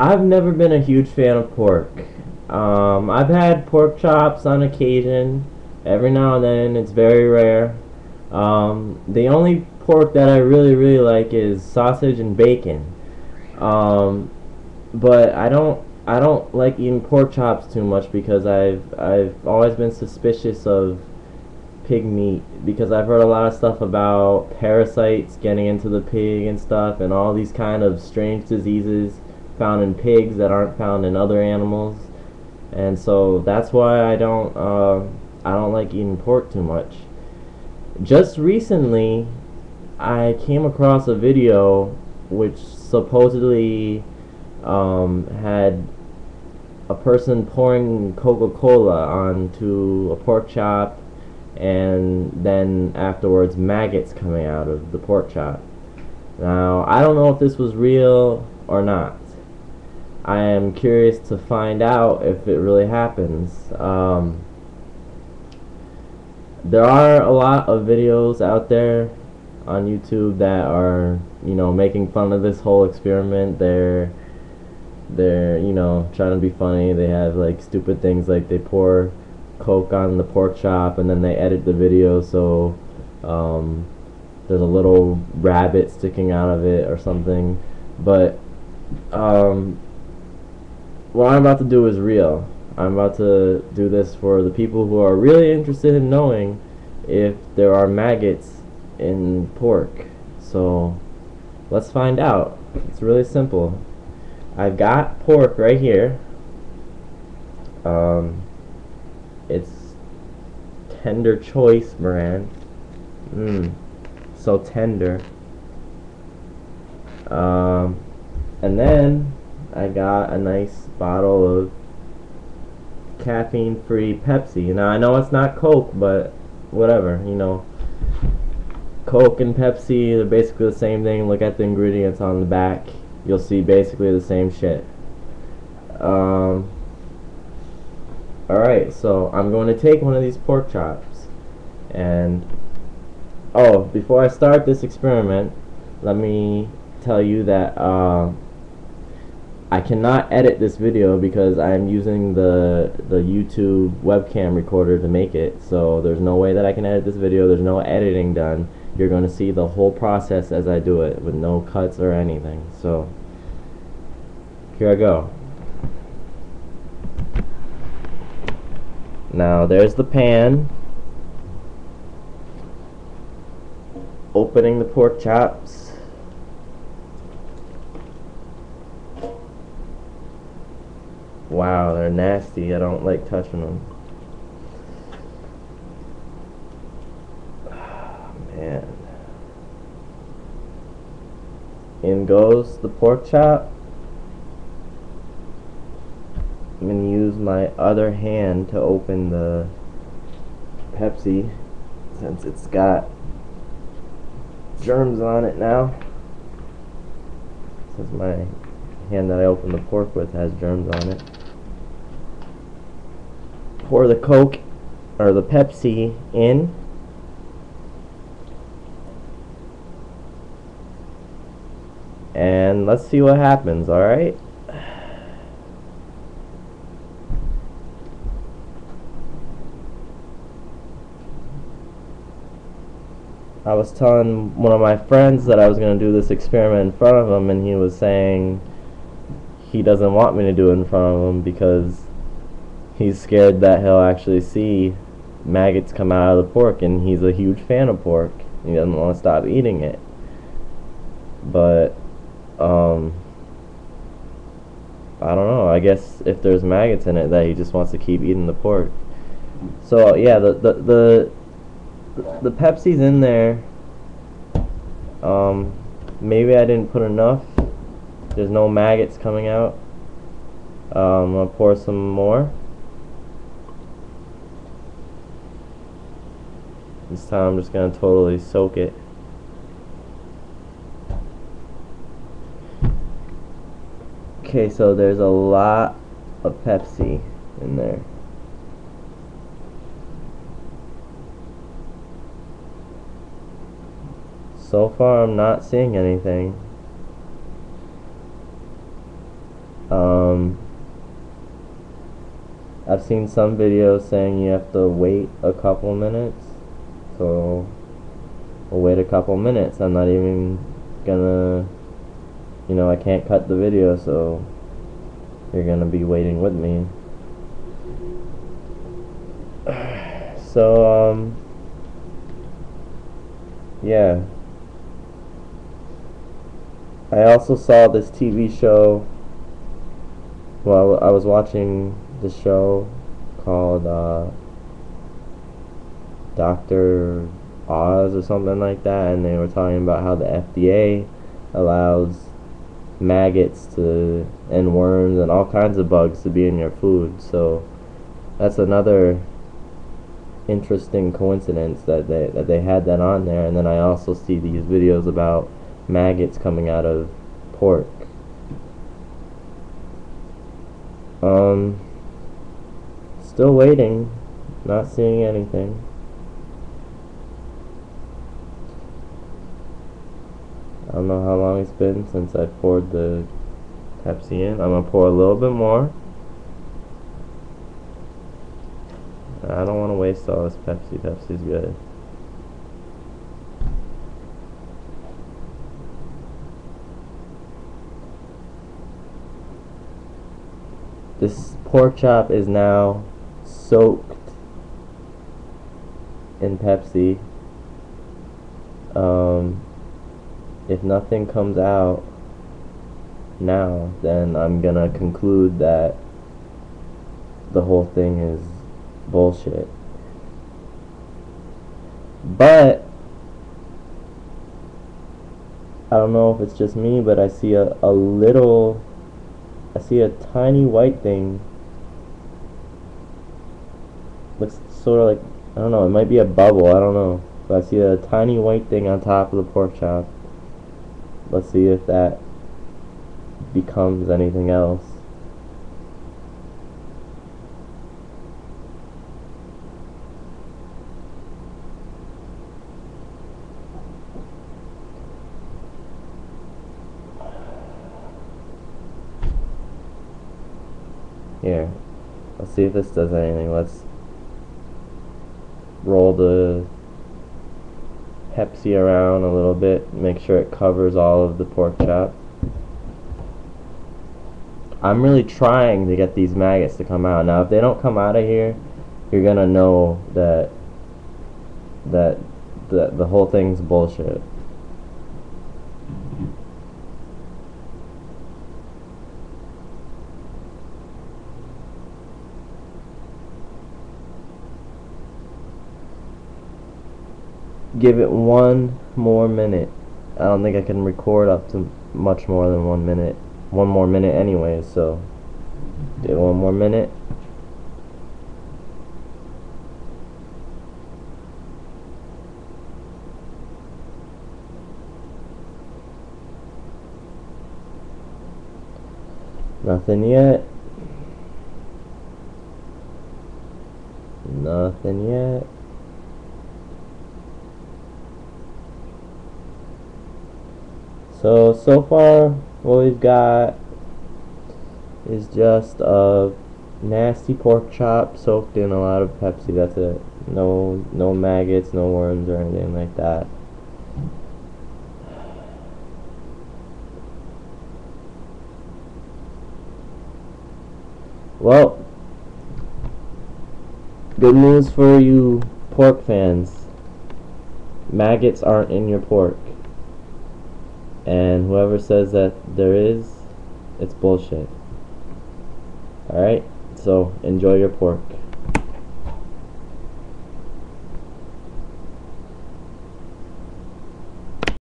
I've never been a huge fan of pork. I've had pork chops on occasion, every now and then. It's very rare. The only pork that I really like is sausage and bacon. Um, but I don't like eating pork chops too much because I've always been suspicious of pig meat because I've heard a lot of stuff about parasites getting into the pig and stuff and all these kind of strange diseases found in pigs that aren't found in other animals. And so that's why I don't like eating pork too much. Just recently I came across a video which supposedly had a person pouring Coca-Cola onto a pork chop and then afterwards maggots coming out of the pork chop. Now, I don't know if this was real or not. I am curious to find out if it really happens. There are a lot of videos out there on YouTube that are, making fun of this whole experiment. They're trying to be funny. They have like stupid things like they pour coke on the pork chop and then they edit the video so there's a little rabbit sticking out of it or something. But what I'm about to do is real. I'm about to do this for the people who are really interested in knowing if there are maggots in pork. So let's find out. It's really simple. I've got pork right here. It's tender choice brand. So tender. And then I got a nice bottle of caffeine-free Pepsi. Now I know it's not Coke, but whatever, Coke and Pepsi, they're basically the same thing. Look at the ingredients on the back. You'll see basically the same shit. Alright, so I'm going to take one of these pork chops and before I start this experiment, let me tell you that I cannot edit this video because I'm using the YouTube webcam recorder to make it. So there's no way that I can edit this video. There's no editing done. You're going to see the whole process as I do it with no cuts or anything. So here I go. Now there's the pan. Opening the pork chops. Wow, they're nasty. I don't like touching them. Oh, man. In goes the pork chop. I'm going to use my other hand to open the Pepsi since it's got germs on it now. Since my hand that I opened the pork with has germs on it. Pour the Coke or the Pepsi in. And let's see what happens, alright? I was telling one of my friends that I was going to do this experiment in front of him, and he was saying he doesn't want me to do it in front of him because he's scared that he'll actually see maggots come out of the pork, and he's a huge fan of pork. He doesn't want to stop eating it. But I don't know. I guess if there's maggots in it, that he just wants to keep eating the pork. So yeah, the Pepsi's in there. Maybe I didn't put enough. There's no maggots coming out. I'm gonna pour some more. This time I'm just gonna totally soak it. Okay, so there's a lot of Pepsi in there. So far I'm not seeing anything. Um, I've seen some videos saying you have to wait a couple minutes, so we'll wait a couple minutes. I'm not even gonna, I can't cut the video, so you're gonna be waiting with me. So, yeah. I also saw this TV show. Well, I was watching the show called Dr. Oz or something like that, and they were talking about how the FDA allows maggots and worms and all kinds of bugs to be in your food. So that's another interesting coincidence that they had that on there. And then I also see these videos about maggots coming out of pork. Still waiting, not seeing anything. I don't know how long it's been since I poured the Pepsi in. I'm gonna pour a little bit more. I don't want to waste all this Pepsi. Pepsi's good. This pork chop is now soaked in Pepsi. If nothing comes out now, then I'm gonna conclude that the whole thing is bullshit. But I don't know if it's just me, but I see a tiny white thing. Looks sort of like, I don't know, it might be a bubble, I don't know. But I see a tiny white thing on top of the pork chop. Let's see if that becomes anything else. Here, let's see if this does anything. Let's roll the Pepsi around a little bit, make sure it covers all of the pork chop. I'm really trying to get these maggots to come out. Now, if they don't come out of here, you're gonna know that the whole thing's bullshit. Give it one more minute. I don't think I can record up to much more than 1 minute. One more minute anyway, so give it one more minute. Nothing yet. Nothing yet. So far, what we've got is just a nasty pork chop soaked in a lot of Pepsi. That's it. No maggots, no worms or anything like that. Well, good news for you pork fans. Maggots aren't in your pork. And whoever says that there is, it's bullshit. Alright, so enjoy your pork.